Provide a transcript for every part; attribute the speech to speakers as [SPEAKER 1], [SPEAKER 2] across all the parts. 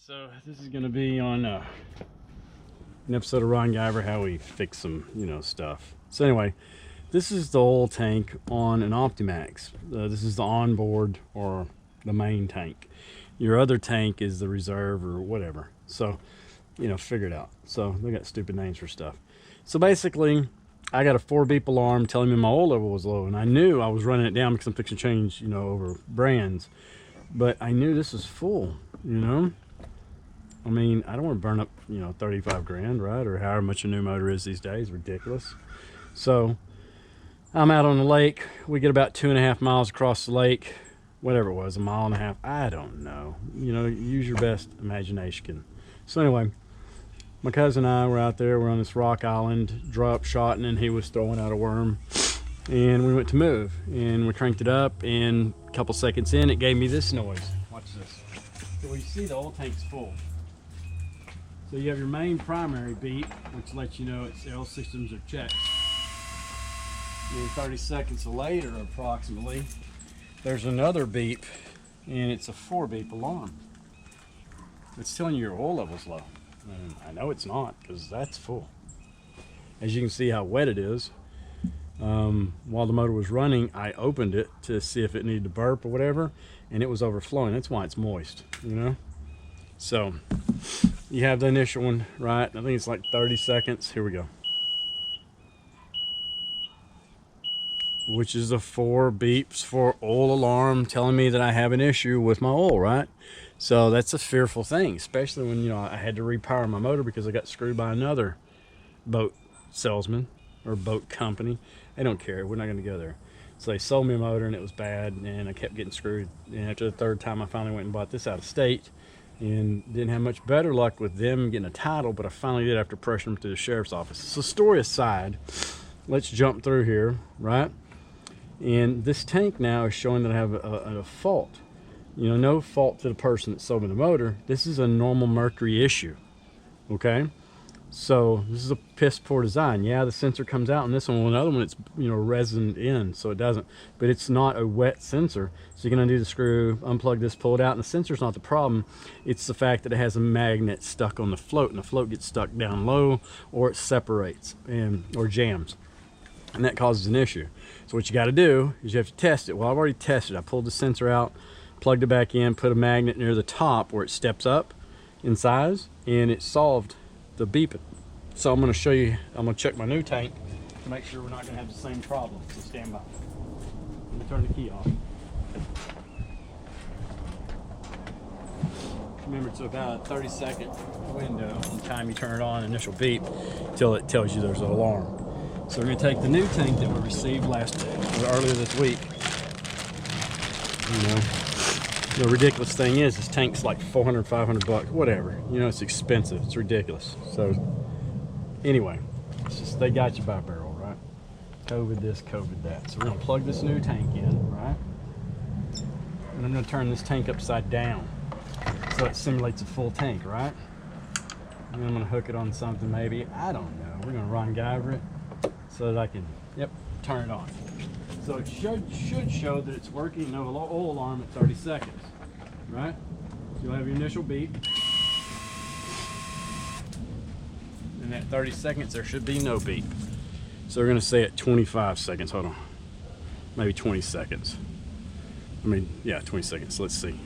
[SPEAKER 1] So this is going to be on an episode of Ron Guyver, how we fix some, stuff. So anyway, this is the oil tank on an Optimax. This is the onboard or the main tank. Your other tank is the reserve or whatever. So, figure it out. So they got stupid names for stuff. So basically, I got a 4-beep alarm telling me my oil level was low, and I knew I was running it down because I'm fixing to change, over brands. But I knew this was full, I mean, I don't want to burn up, 35 grand, right? Or however much a new motor is these days. Ridiculous. So I'm out on the lake. We get about 2.5 miles across the lake, whatever it was, 1.5 miles. I don't know. Use your best imagination. So anyway, my cousin and I were out there. We're on this rock island, drop shotting, and he was throwing out a worm. And we went to move, and we cranked it up, and a couple seconds in, it gave me this noise. Watch this. So you see the oil tank's full. So you have your main primary beep, which lets you know its L systems are checked. And 30 seconds later, approximately, there's another beep, and it's a 4-beep alarm. It's telling you your oil level's low. And I know it's not, because that's full. As you can see how wet it is. While the motor was running, I opened it to see if it needed to burp or whatever, and it was overflowing. That's why it's moist, So you have the initial one, right? I think it's like 30 seconds. Here we go. Which is the 4 beeps for oil alarm telling me that I have an issue with my oil, right? So that's a fearful thing, especially when, I had to repower my motor because I got screwed by another boat salesman or boat company. I don't care. We're not going to go there. So they sold me a motor and it was bad, and I kept getting screwed. And after the 3rd time, I finally went and bought this out of state, and didn't have much better luck with them getting a title, but I finally did after pressuring them through the sheriff's office. So story aside, let's jump through here, right? And this tank now is showing that I have a fault. No fault to the person that sold me the motor. This is a normal mercury issue, okay? So this is a piss poor design. Yeah, the sensor comes out on this one. Well, another one, it's resined in, so it doesn't. But it's not a wet sensor. So you're gonna do the screw, unplug this, pull it out, and the sensor's not the problem. It's the fact that it has a magnet stuck on the float, and the float gets stuck down low, or it separates or jams, and that causes an issue. So what you got to do is you have to test it. Well, I've already tested. I pulled the sensor out, plugged it back in, put a magnet near the top where it steps up in size, and it solved the beeping. So I'm going to show you, I'm going to check my new tank to make sure we're not going to have the same problem. So stand by. Let me turn the key off. Remember, it's about a 30-second window from the time you turn it on, initial beep, till it tells you there's an alarm. So we're going to take the new tank that we received earlier this week. The ridiculous thing is, this tank's like 400, 500 bucks, whatever. It's expensive. It's ridiculous. So anyway, it's just, they got you by barrel, right? COVID this, COVID that. So we're going to plug this new tank in, right? And I'm going to turn this tank upside down so it simulates a full tank, right? And then I'm going to hook it on something maybe. I don't know. We're going to Ron Guyver it so that I can, turn it on. So it should show that it's working. No oil alarm at 30 seconds, right? So you'll have your initial beep. And at 30 seconds, there should be no beep. So we're gonna say at 25 seconds, hold on. Maybe 20 seconds. 20 seconds, let's see.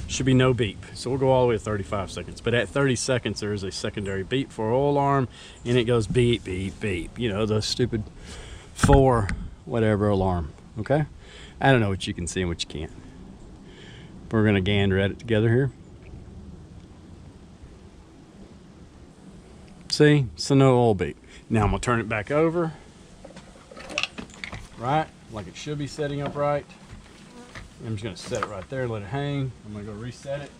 [SPEAKER 1] Should be no beep. So we'll go all the way to 35 seconds. But at 30 seconds, there is a secondary beep for oil alarm, and it goes beep, beep, beep. The stupid 4 whatever alarm, okay? I don't know what you can see and what you can't. We're gonna gander at it together here. See, so no oil beep. Now I'm gonna turn it back over, right? Like it should be setting up right. I'm just gonna set it right there, let it hang. I'm gonna go reset it.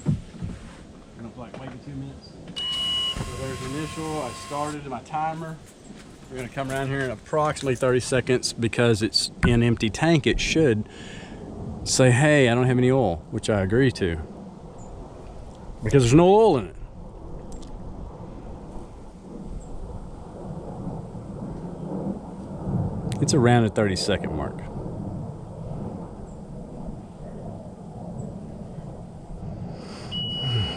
[SPEAKER 1] I'm gonna wait 2 minutes. So there's the initial, I started my timer. We're gonna come around here in approximately 30 seconds because it's an empty tank. It should say, hey, I don't have any oil, which I agree to. Because there's no oil in it. It's around a 30-second mark.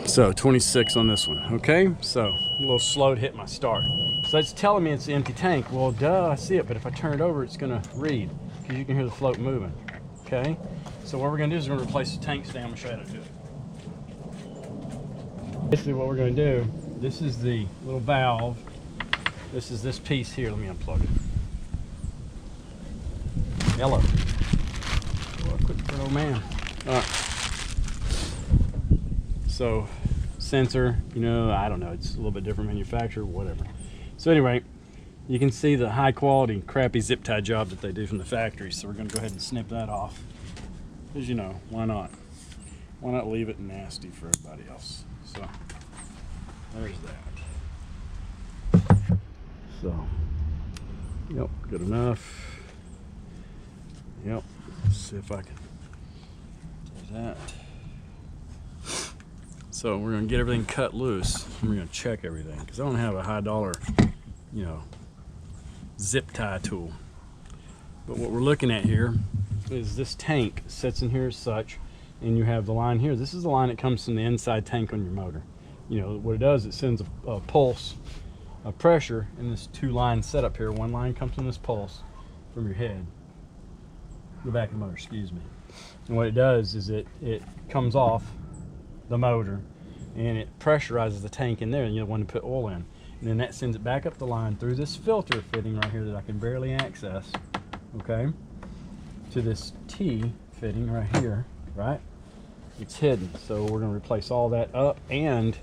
[SPEAKER 1] So 26 on this one. Okay, so a little slow to hit my start. So it's telling me it's an empty tank. Well, duh, I see it, but if I turn it over, it's gonna read because you can hear the float moving. Okay, so what we're gonna do is we're gonna replace the tank today. I'm gonna show you how to do it. Basically what we're gonna do, this is the little valve. This is this piece here. Let me unplug it. Hello. Oh, quick for an old man. All right. So sensor, you know, I don't know, it's a little bit different manufacturer, whatever. So anyway, you can see the high quality crappy zip tie job that they do from the factory. So we're gonna go ahead and snip that off. Because, you know, why not? Why not leave it nasty for everybody else? So there's that. So, yep, good enough. Yep, let's see if I can do that. So we're gonna get everything cut loose. And we're gonna check everything because I don't have a high dollar, you know, zip tie tool. But what we're looking at here is this tank sits in here as such, and you have the line here. This is the line that comes from the inside tank on your motor. You know what it does? It sends a pulse of pressure in this two-line setup here. One line comes from this pulse from your head. Go back to the motor, excuse me. And what it does is it comes off the motor and it pressurizes the tank in there, and you want to put oil in, and then that sends it back up the line through this filter fitting right here that I can barely access, okay, to this T fitting right here, right? It's hidden, so we're going to replace all that up, and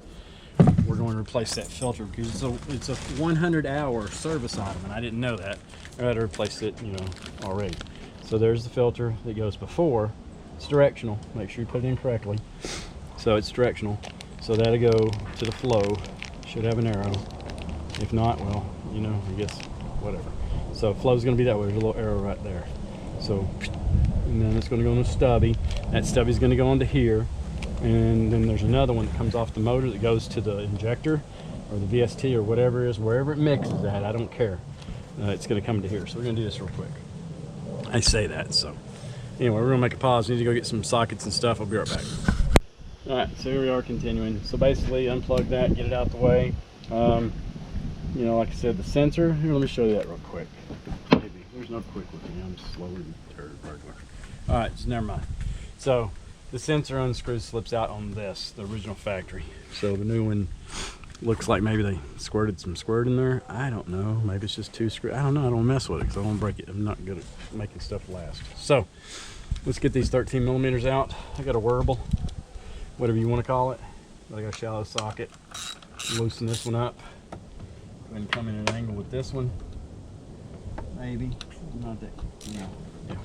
[SPEAKER 1] we're going to replace that filter because it's a 100-hour service item, and I didn't know that. I had to replace it, you know, already. So there's the filter that goes before. It's directional. Make sure you put it in correctly. So it's directional. So that'll go to the flow. Should have an arrow. If not, well, you know, I guess whatever. So flow's going to be that way. There's a little arrow right there. So, and then it's going to go on a stubby. That stubby's going to go onto here. And then there's another one that comes off the motor that goes to the injector or the VST or whatever it is, wherever it mixes at, I don't care. It's going to come to here. So we're going to do this real quick. I say that, so. Anyway, we're going to make a pause. I need to go get some sockets and stuff. I'll be right back. All right, so here we are continuing. So basically, unplug that, get it out the way. You know, like I said, the sensor. Here, let me show you that real quick. Maybe. There's no quick with me. I'm slow and regular. All right, so never mind. So the sensor unscrews, slips out on this, the original factory. So the new one looks like maybe they squirted some squirt in there. I don't know. Maybe it's just two screws. I don't know. I don't mess with it because I don't break it. I'm not good at making stuff last. So let's get these 13 millimeters out. I got a Wearable, whatever you want to call it. But I got a shallow socket. Loosen this one up. Go ahead and come in at an angle with this one. Maybe. Not that, you know. Yeah.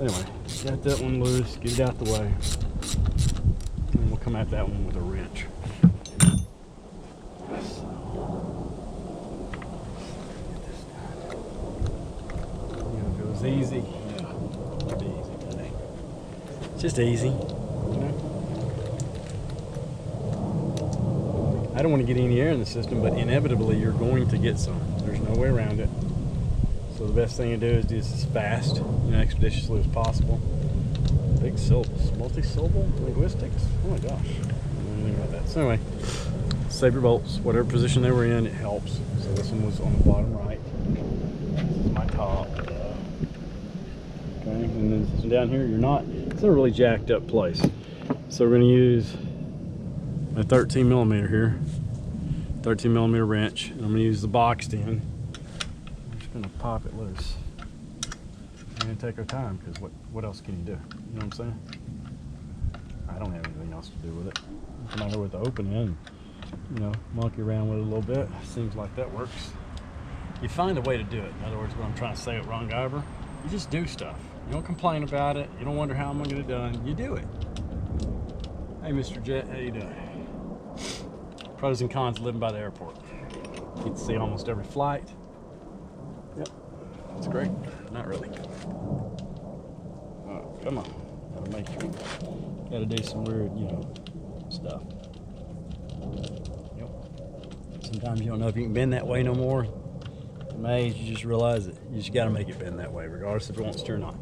[SPEAKER 1] Anyway, got that one loose. Get it out the way. And we'll come at that one with a wrench. Easy, yeah, it'll be easy today. It's just easy, you know? I don't want to get any air in the system, but inevitably you're going to get some. There's no way around it. So the best thing to do is do this as fast, you know, expeditiously as possible. Big syllables, multi-syllable linguistics. Oh my gosh, I don't know anything about that. So anyway, save your bolts, whatever position they were in, it helps. So this one was on the bottom right. This is my top. Okay, and then this one down here, it's in a really jacked up place. So we're going to use a 13 millimeter here, 13 millimeter wrench, and I'm going to use the boxed in. I'm just going to pop it loose. We're going to take our time because what else can you do? You know what I'm saying? I don't have anything else to do with it. Come out here with the open end, you know, monkey around with it a little bit. Seems like that works. You find a way to do it. In other words, what I'm trying to say at Ron Guyver, you just do stuff. You don't complain about it. You don't wonder how I'm going to get it done. You do it. Hey, Mr. Jet, how you doing? Pros and cons of living by the airport. You get to see almost every flight. Yep, it's great. Not really. Oh, come on. Gotta make sure. Gotta do some weird, you know, stuff. Yep. Sometimes you don't know if you can bend that way no more. Maze, you just realize that you just got to make it bend that way regardless if it wants to or not.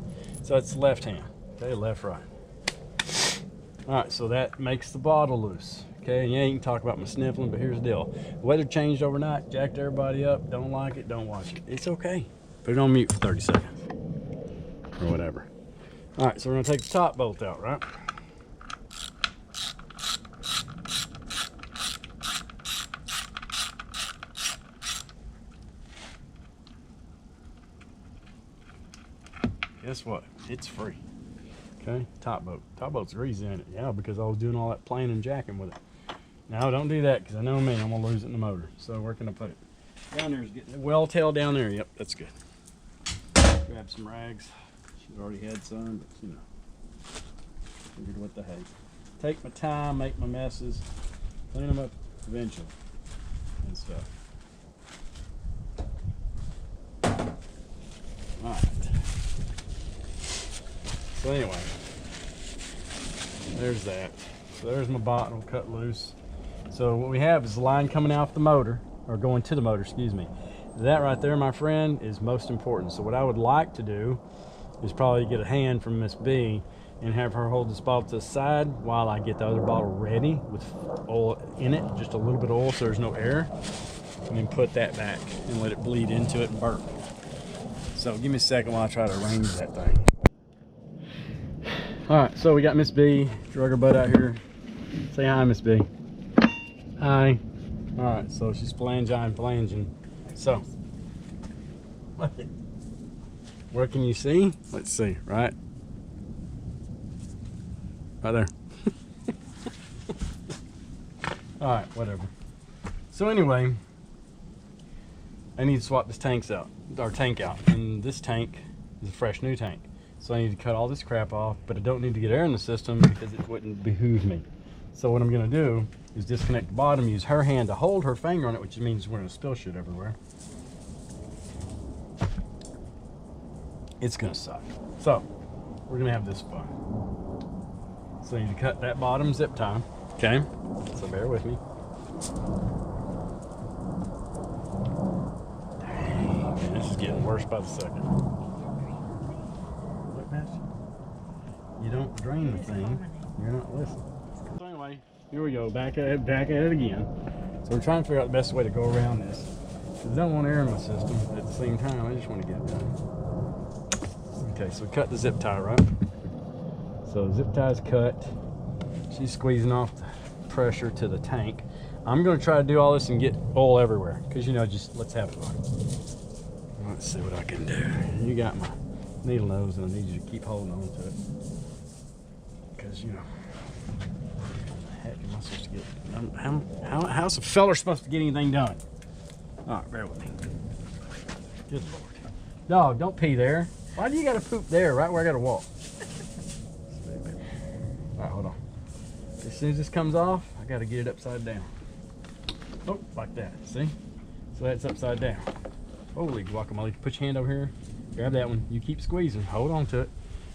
[SPEAKER 1] So it's left hand, okay, left, right. All right, so that makes the bottle loose. Okay, and yeah, you can talk about my sniffling, but here's the deal. The weather changed overnight, jacked everybody up. Don't like it, don't watch it. It's okay. Put it on mute for 30 seconds or whatever. All right, so we're gonna take the top bolt out, right? Guess what? It's free. Okay, top bolt. Top bolt's greasy in it. Yeah, because I was doing all that playing and jacking with it. Now don't do that because I know me, I'm gonna lose it in the motor. So where can I put it? Down there is getting well tail down there. Yep, that's good. Grab some rags. She's already had some, but you know, figured what the heck. Take my time, make my messes, clean them up eventually and stuff. All right. So anyway, there's that. So there's my bottle cut loose. So what we have is the line coming off the motor, or going to the motor, excuse me. That right there, my friend, is most important. So what I would like to do is probably get a hand from Miss B and have her hold this bottle to the side while I get the other bottle ready with oil in it, just a little bit of oil so there's no air, and then put that back and let it bleed into it and burp. So give me a second while I try to arrange that thing. All right, so we got Miss B, drug her butt out here. Say hi, Miss B. Hi. All right, so she's flanging. So, where can you see? Let's see, right there. All right, whatever. So anyway, I need to swap this tank out, and this tank is a fresh new tank. So I need to cut all this crap off, but I don't need to get air in the system because it wouldn't behoove me. So what I'm gonna do is disconnect the bottom, use her hand to hold her finger on it, which means we're gonna spill shit everywhere. It's gonna suck. So we're gonna have this fun. So you need to cut that bottom zip tie, okay? So bear with me. Dang, man, this is getting worse by the second. You don't drain the thing, you're not listening. So anyway, here we go, back at it again. So we're trying to figure out the best way to go around this. Because I don't want air in my system, but at the same time, I just want to get it done. Okay, so we cut the zip tie, right? So the zip tie is cut. She's squeezing off the pressure to the tank. I'm going to try to do all this and get oil everywhere. Because, you know, just let's have fun. Let's see what I can do. You got my needle nose, and I need you to keep holding on to it. Because, you know, how the heck am I supposed to get, how's a feller supposed to get anything done? All right, bear with me. Good Lord. Dog, don't pee there. Why do you got to poop there, right where I got to walk? All right, hold on. As soon as this comes off, I got to get it upside down. Oh, like that, see? So that's upside down. Holy guacamole. Put your hand over here. Grab that one. You keep squeezing. Hold on to it.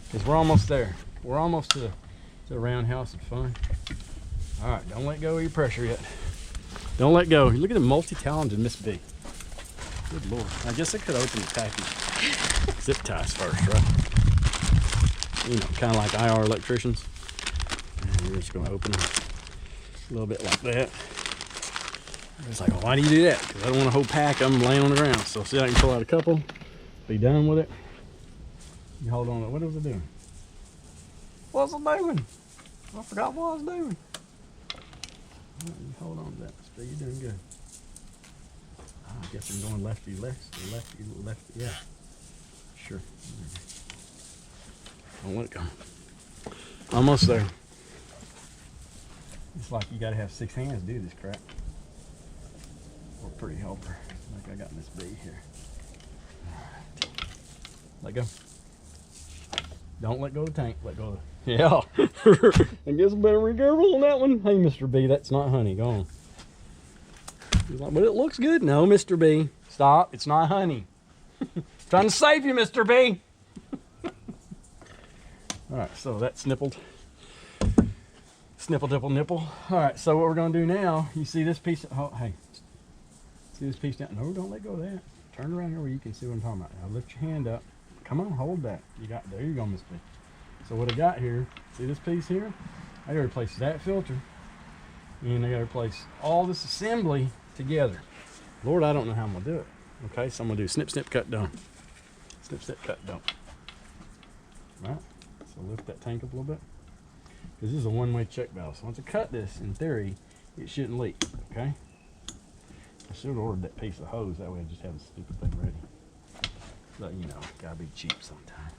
[SPEAKER 1] Because we're almost there. We're almost to the roundhouse of fun. All right, don't let go of your pressure yet. Don't let go. Look at the multi-talented Miss B. Good Lord. I guess I could open the package. Zip ties first, right? You know, kind of like IR electricians. And we're just going to open them a little bit like that. It's like, well, why do you do that? Because I don't want a whole pack of them laying on the ground. So see, I can pull out a couple, be done with it. You hold on to, what was I doing? What was I doing? I forgot what I was doing. You hold on to that, Speed. You're doing good. I guess I'm going lefty, lefty, yeah. Sure. Don't let it go. Almost there. It's like you gotta have 6 hands to do this crap. Or a pretty helper, like I got Miss B here. Alright. Let go. Don't let go of the tank, let go of the... Yeah. I guess I better be careful on that one. Hey, Mr. B, that's not honey, go on. He's like, but it looks good. No, Mr. B, stop, it's not honey. Trying to save you, Mr. B. Alright, so that's nippled. Snipple, dipple, nipple. Alright, so what we're going to do now, you see this piece, oh, hey, see this piece down? No, don't let go of that. Turn around here where you can see what I'm talking about. Now lift your hand up. Come on, hold that. You got, there you go, Miss B. So what I got here, see this piece here? I gotta replace that filter, and I gotta replace all this assembly together. Lord, I don't know how I'm gonna do it. Okay, so I'm gonna do snip, snip, cut, don't. Snip, snip, cut, don't. Right? So lift that tank up a little bit. Because this is a one-way check valve. So once I cut this, in theory, it shouldn't leak. Okay? I should have ordered that piece of hose. That way I just have the stupid thing ready. But, you know, gotta be cheap sometime.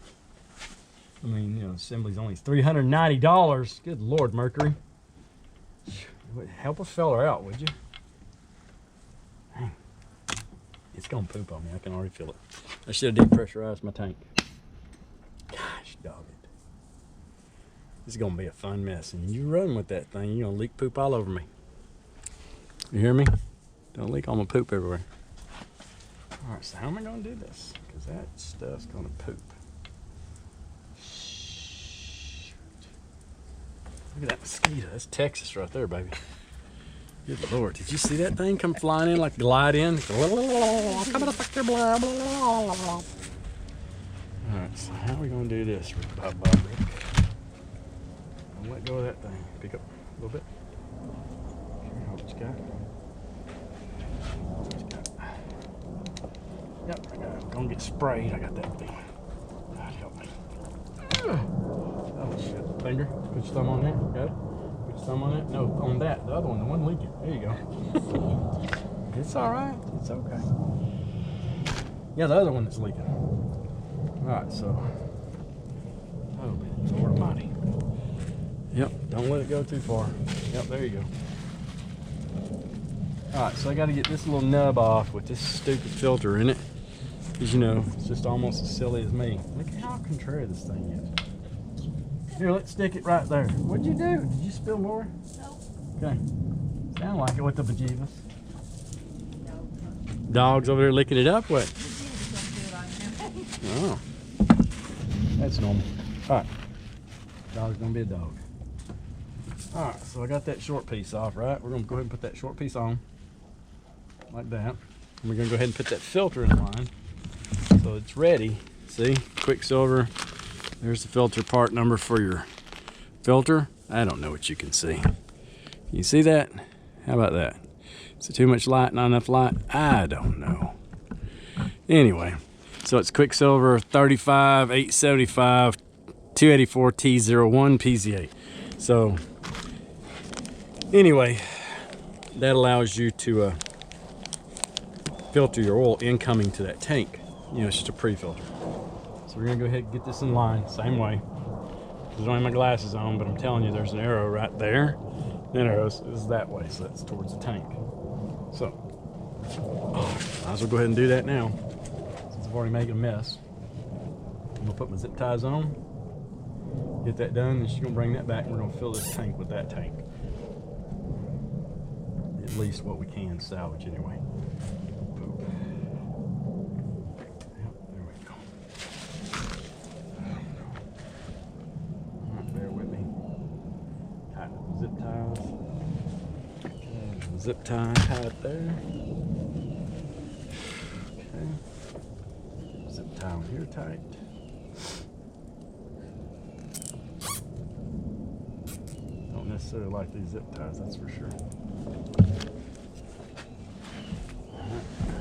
[SPEAKER 1] I mean, you know, assembly's only $390. Good Lord, Mercury. Help a fella out, would you? Dang. It's gonna poop on me. I can already feel it. I should have depressurized my tank. Gosh, dog it. This is gonna be a fun mess. And you run with that thing, you're gonna leak poop all over me. You hear me? Don't leak all my poop everywhere. All right, so how am I gonna do this? Because that stuff's gonna poop. Look at that mosquito. That's Texas right there, baby. Good Lord. Did you see that thing come flying in like glide in? Alright, so how are we going to do this, Rick Bob Bob Rick? I'll let go of that thing. Pick up a little bit. Okay, what you got? What you got? Yep, I got it. I'm going to get sprayed. I got that thing. God help me. Oh shit. Finger. Put your thumb on there. Got it? Put your thumb on it. No, on that. The other one. The one leaking. There you go. It's alright. It's okay. Yeah, the other one that's leaking. Alright, so. Oh, Lord Almighty. Yep, don't let it go too far. Yep, there you go. Alright, so I got to get this little nub off with this stupid filter in it. Because, you know, it's just almost as silly as me. Look at how contrary this thing is. Here, let's stick it right there. What'd you do? Did you spill more?
[SPEAKER 2] No.
[SPEAKER 1] Okay. Sound like it with the bejeebus.
[SPEAKER 2] No.
[SPEAKER 1] Dog's over there licking it up? What?
[SPEAKER 2] The don't do it on him.
[SPEAKER 1] Oh. That's normal. Alright. Dog's gonna be a dog. Alright, so I got that short piece off, right? We're gonna go ahead and put that short piece on. Like that. And we're gonna go ahead and put that filter in line. So it's ready. See? Quicksilver. There's the filter part number for your filter. I don't know what you can see. Can you see that? How about that? Is it too much light, not enough light? I don't know. Anyway, so it's Quicksilver 35 875 284 T01 PZA. So anyway, that allows you to filter your oil incoming to that tank. You know, it's just a pre-filter. So we're gonna go ahead and get this in line, same way. I don't have my glasses on, but I'm telling you, there's an arrow right there. That arrow is that way, so that's towards the tank. So, might as well go ahead and do that now, since I've already made a mess. I'm gonna put my zip ties on, get that done, and she's gonna bring that back, and we're gonna fill this tank with that tank. At least what we can salvage anyway. Poop. Yep, there we go. Alright, bear with me. Tighten up the zip ties. Okay, zip tie tied there. Okay. Zip tie on here tight. Don't necessarily like these zip ties, that's for sure.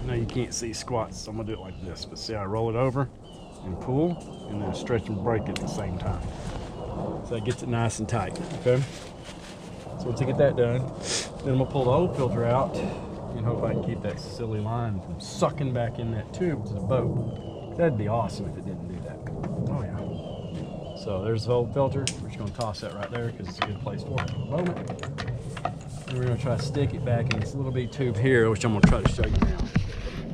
[SPEAKER 1] I know you can't see squats, so I'm gonna do it like this. But see how I roll it over and pull, and then stretch and break at the same time. So that gets it nice and tight, okay? So once I get that done, then I'm gonna pull the old filter out and hope I can keep that silly line from sucking back in that tube to the boat. That'd be awesome if it didn't do that. Oh yeah. So there's the old filter. We're just gonna toss that right there because it's a good place for it for the moment. And we're gonna try to stick it back in this little bitty tube here, which I'm gonna try to show you now.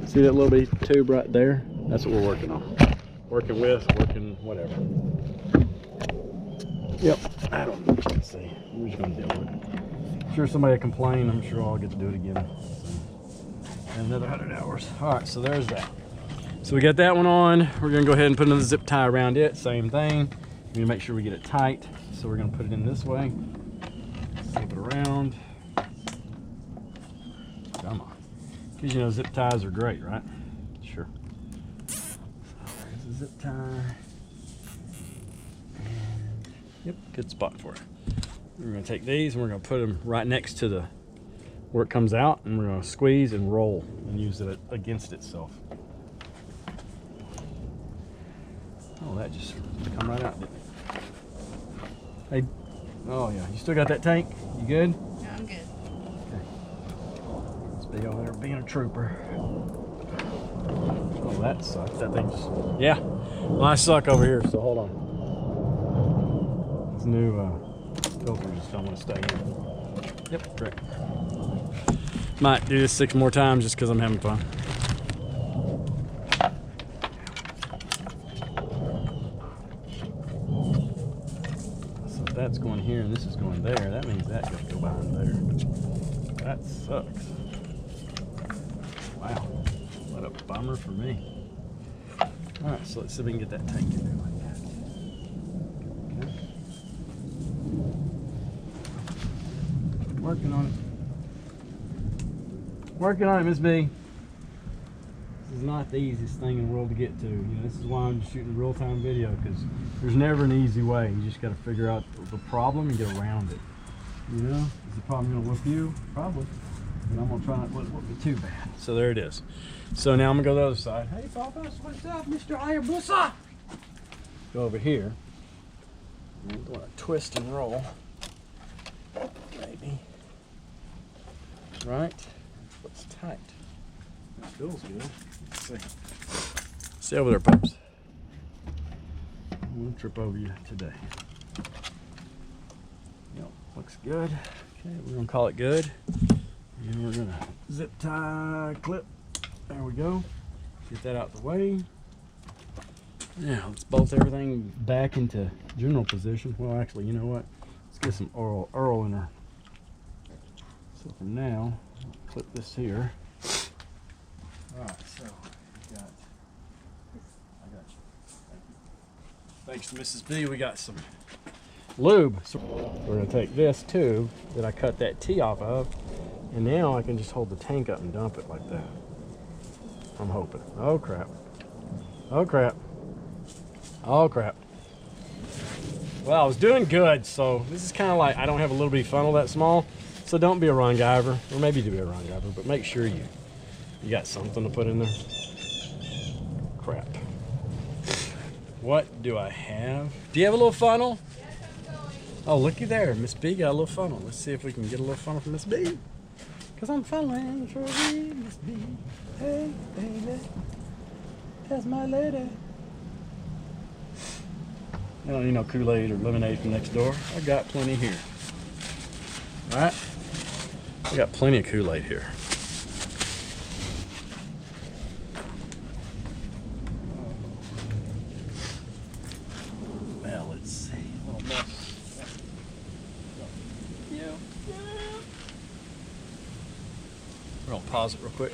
[SPEAKER 1] See that little bitty tube right there? That's what we're working on. Working whatever. Yep, I don't know what you can see. We're just gonna deal with it. I'm sure somebody will complain. I'm sure I'll get to do it again. So, and another 100 hours. All right, so there's that. So we got that one on. We're gonna go ahead and put another zip tie around it. Same thing. We're gonna make sure we get it tight. So we're gonna put it in this way. Flip it around. Come on. Because, you know, zip ties are great, right? Sure. So there's a zip tie. And, yep, good spot for it. We're gonna take these and we're gonna put them right next to the where it comes out, and we're gonna squeeze and roll and use it against itself. Oh, that just come right out, didn't it? Hey, oh yeah, you still got that tank? You good?
[SPEAKER 2] Yeah, I'm good.
[SPEAKER 1] Okay. Let's be over there being a trooper. Oh, that sucks. That thing's, yeah. Well, I suck over here, so hold on. This new filter just don't want to stay in. Yep, correct. Might do this 6 more times just because I'm having fun. So if that's going here and this is going there, that means that got to go behind there. That sucks. Wow, what a bummer for me. All right, so let's see if we can get that tank in there like that. Okay. Working on it. Working on it, Miss B. This is not the easiest thing in the world to get to. You know, this is why I'm just shooting a real-time video, because there's never an easy way. You just got to figure out the problem and get around it. You know, is the problem going to whoop you? Probably. But I'm going to try not to let it whoop me too bad. So there it is. So now I'm going to go to the other side. Hey, Papa, what's up, Mr. Hayabusa? Go over here. I'm going to twist and roll. Maybe. Right? Looks tight. It feels good. Let's see. Stay over there, pups. I won't trip over you today. Yep, looks good. Okay, we're gonna call it good. And we're gonna zip tie clip. There we go. Get that out the way. Now let's bolt everything back into general position. Well, actually, you know what? Let's get some Earl in her. So for now, I'll clip this here. All right, so I got you. Thanks to Mrs. B, we got some lube. So we're gonna take this tube that I cut that T off of, and now I can just hold the tank up and dump it like that. I'm hoping. Oh crap. Oh crap. Oh crap. Well, I was doing good, so this is kind of like I don't have a little bitty funnel that small. So don't be a run giver, or maybe do be a run giver, but make sure you got something to put in there. Crap. What do I have? Do you have a little funnel?
[SPEAKER 2] Yes, I'm going.
[SPEAKER 1] Oh, looky there. Miss B got a little funnel. Let's see if we can get a little funnel from Miss B. Because I'm funneling for you, Miss B. Hey, baby. That's my lady. I don't need no Kool-Aid or lemonade from next door. I got plenty here. All right? I got plenty of Kool-Aid here. Well, let's see. A little mess. Yeah. We're gonna pause it real quick.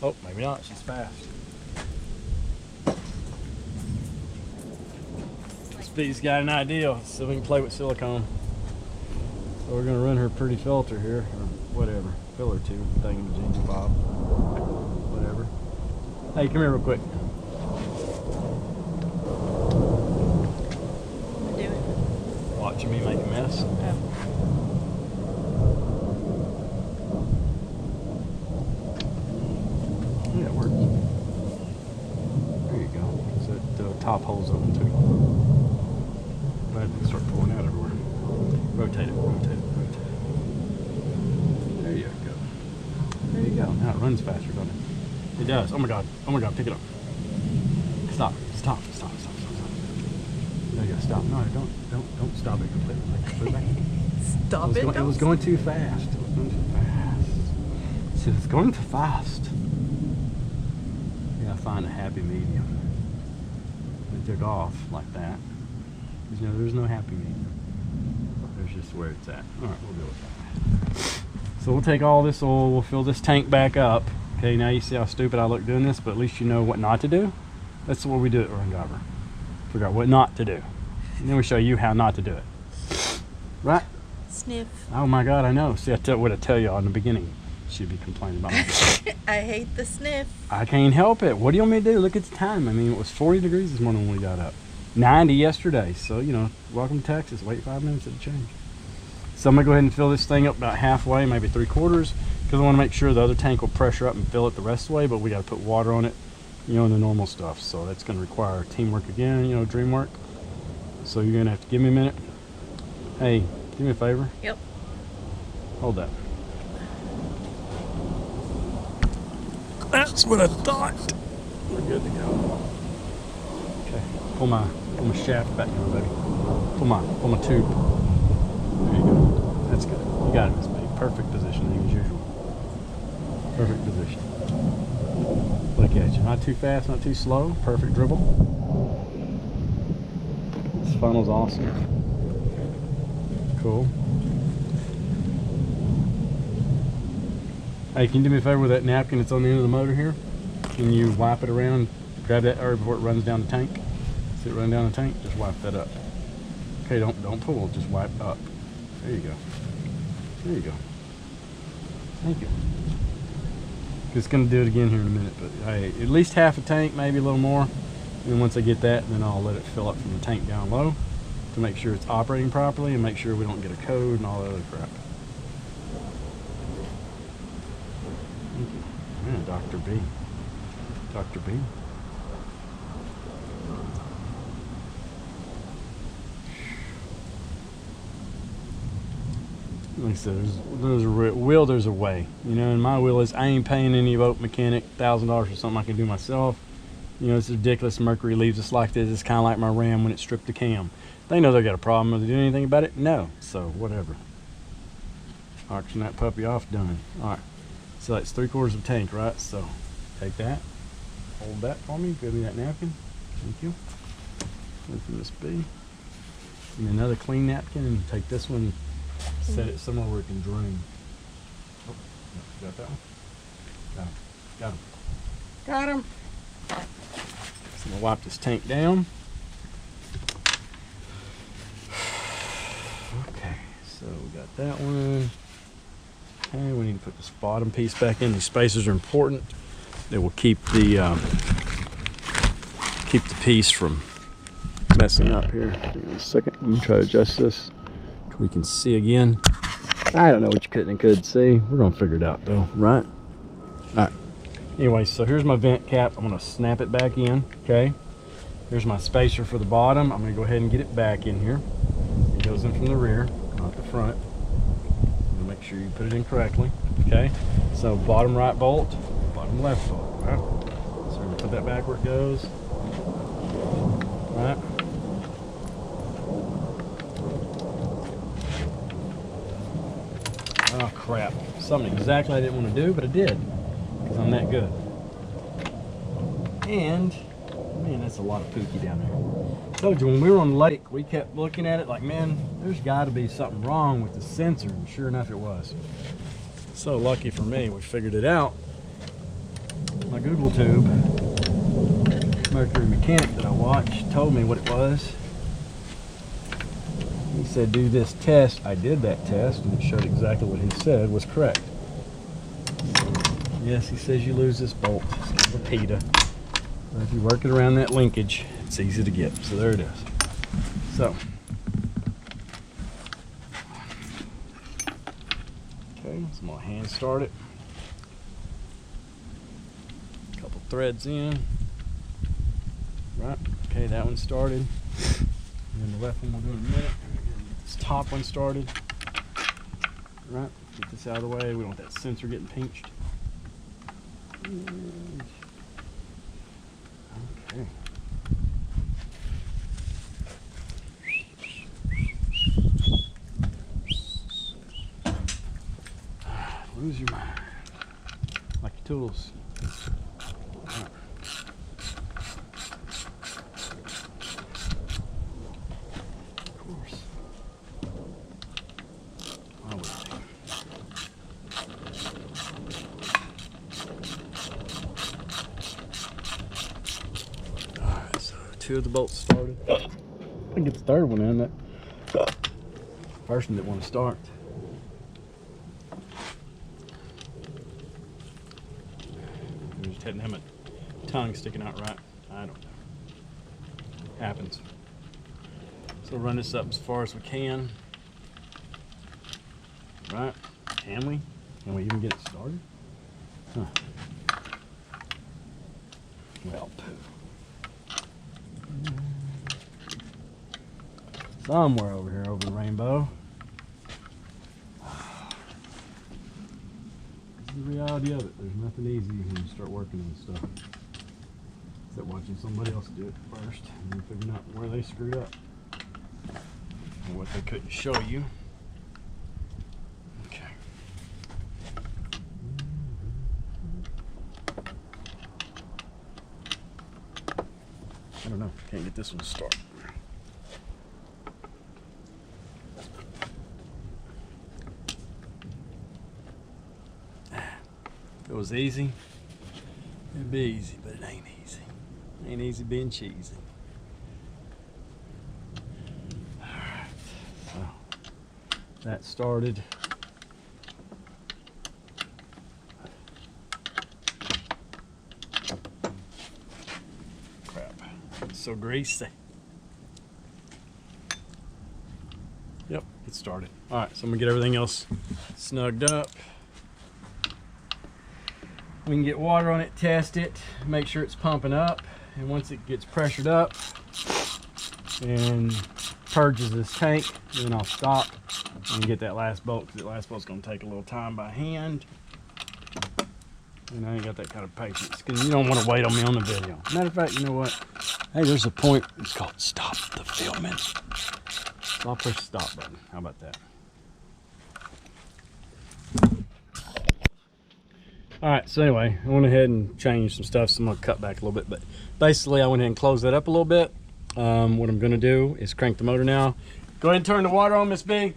[SPEAKER 1] Oh, maybe not. She's fast. Speed's got an idea, so we can play with silicone. So we're gonna run her pretty filter here, or whatever, filler tube, thingy bob, whatever. Hey, come here real quick.
[SPEAKER 2] What are you doing?
[SPEAKER 1] Watching me make a mess.
[SPEAKER 2] Oh.
[SPEAKER 1] Yeah, it works. There you go. So the top hole's open too. Go ahead and start pulling out everywhere. Rotate it, rotate it, rotate it. There you go. There you go. Now it runs faster, doesn't it? It does. Oh my god, pick it up. Stop, stop, stop, stop, stop, stop. There you go, stop. No, don't stop it completely. Put it back.
[SPEAKER 2] Stop it.
[SPEAKER 1] It was going too fast. It was going too fast. See, it's going too fast. You gotta find a happy medium. It took off like that. You know, there's no happy medium. There's just where it's at. All right, we'll deal with that. So we'll take all this oil, we'll fill this tank back up. Okay, now you see how stupid I look doing this, but at least you know what not to do. That's what we do at Run Driver. Figure out what not to do. And then we show you how not to do it. Right?
[SPEAKER 2] Sniff.
[SPEAKER 1] Oh my God, I know. See, what I tell y'all in the beginning. She'd be complaining about me.
[SPEAKER 2] I hate the sniff.
[SPEAKER 1] I can't help it. What do you want me to do? Look at the time. I mean, it was 40 degrees this morning when we got up. 90 yesterday. So, you know, welcome to Texas. Wait 5 minutes, it'll change. So I'm gonna go ahead and fill this thing up about halfway, maybe 3/4, because I want to make sure the other tank will pressure up and fill it the rest of the way, but we got to put water on it, you know, and the normal stuff. So that's going to require teamwork again, you know, dream work. So you're going to have to give me a minute. Hey, do me a favor.
[SPEAKER 2] Yep.
[SPEAKER 1] Hold that. That's what I thought. We're good to go. Okay, pull my shaft back here, baby. Pull my tube. There you go. That's good. You got it, Miss B. Perfect positioning as usual. Perfect position. Look at you. Not too fast, not too slow. Perfect dribble. This funnel's awesome. Cool. Hey, can you do me a favor with that napkin that's on the end of the motor here? Can you wipe it around, grab that area before it runs down the tank? See it run down the tank? Just wipe that up. Okay, don't pull, just wipe up. There you go. There you go. Thank you. It's going to do it again here in a minute, but hey, at least half a tank, maybe a little more. And then once I get that, then I'll let it fill up from the tank down low to make sure it's operating properly and make sure we don't get a code and all that other crap. Thank you. Man, Dr. B. Dr. B. Like I said, there's a will, there's a way. You know, and my will is I ain't paying any boat mechanic $1,000 for something I can do myself. You know, it's ridiculous. Mercury leaves us like this. It's kind of like my Ram when it stripped the cam. They know they got a problem. Are they doing anything about it? No. So whatever. Auction that puppy off, done. All right. So that's 3/4 of a tank, right? So take that. Hold that for me. Give me that napkin. Thank you. One from Miss B. Give me another clean napkin and take this one. Set it somewhere where it can drain. Oh, got that one? Got him. Got him. So I'm gonna wipe this tank down. Okay, so we got that one. Okay, we need to put this bottom piece back in. These spacers are important. They will keep the piece from messing up here. Hang on a second. Let me try to adjust this. We can see again. I don't know what you couldn't and could see. We're gonna figure it out though, right? All right. Anyway, so here's my vent cap. I'm gonna snap it back in. Okay. Here's my spacer for the bottom. I'm gonna go ahead and get it back in here. It goes in from the rear, not the front. Make sure you put it in correctly. Okay. So bottom right bolt, bottom left bolt. Right. So we're gonna put that back where it goes. Right. Oh crap, something exactly I didn't want to do, but I did, because I'm that good. And, man, that's a lot of pookie down there. I told you, when we were on the lake, we kept looking at it like, man, there's got to be something wrong with the sensor, and sure enough it was. So lucky for me, we figured it out. My Google tube, Mercury mechanic that I watched, told me what it was. He said, do this test. I did that test, and it showed exactly what he said was correct. Yes, he says you lose this bolt. It's a PETA. But if you work it around that linkage, it's easy to get. So there it is. So. Okay, so I'm going to hand start it. A couple threads in. Right, okay, that one started. And the left one we'll do in a minute. This top one started. Right, get this out of the way. We don't want that sensor getting pinched. And okay. Lose your mind. Like your tools. Right. Alright, so 2 of the bolts started. I can get the 3rd one in. That first one didn't want to start. I just didn't have my tongue sticking out right. I don't know. Happens. So we'll run this up as far as we can. Right? Can we? Can we even get it started? Huh. Well, somewhere over here over the rainbow. This is the reality of it. There's nothing easy when you start working on stuff. Except watching somebody else do it first and then figuring out where they screwed up. Or what they couldn't show you. Okay. I don't know. Can't get this one to start. If it was easy, it'd be easy, but it ain't easy. It ain't easy being cheesy. Alright, so that started. Crap, it's so greasy. Yep, it started. Alright, so I'm gonna get everything else snugged up. We can get water on it, test it, make sure it's pumping up, and once it gets pressured up and purges this tank, then I'll stop and get that last bolt, because that last bolt's going to take a little time by hand, and I ain't got that kind of patience, because you don't want to wait on me on the video. Matter of fact, you know what? Hey, there's a point, it's called stop the filming. So I'll push the stop button. How about that? Alright, so anyway, I went ahead and changed some stuff, so I'm going to cut back a little bit, but basically I went ahead and closed that up a little bit. What I'm going to do is crank the motor now. Go ahead and turn the water on, Miss B.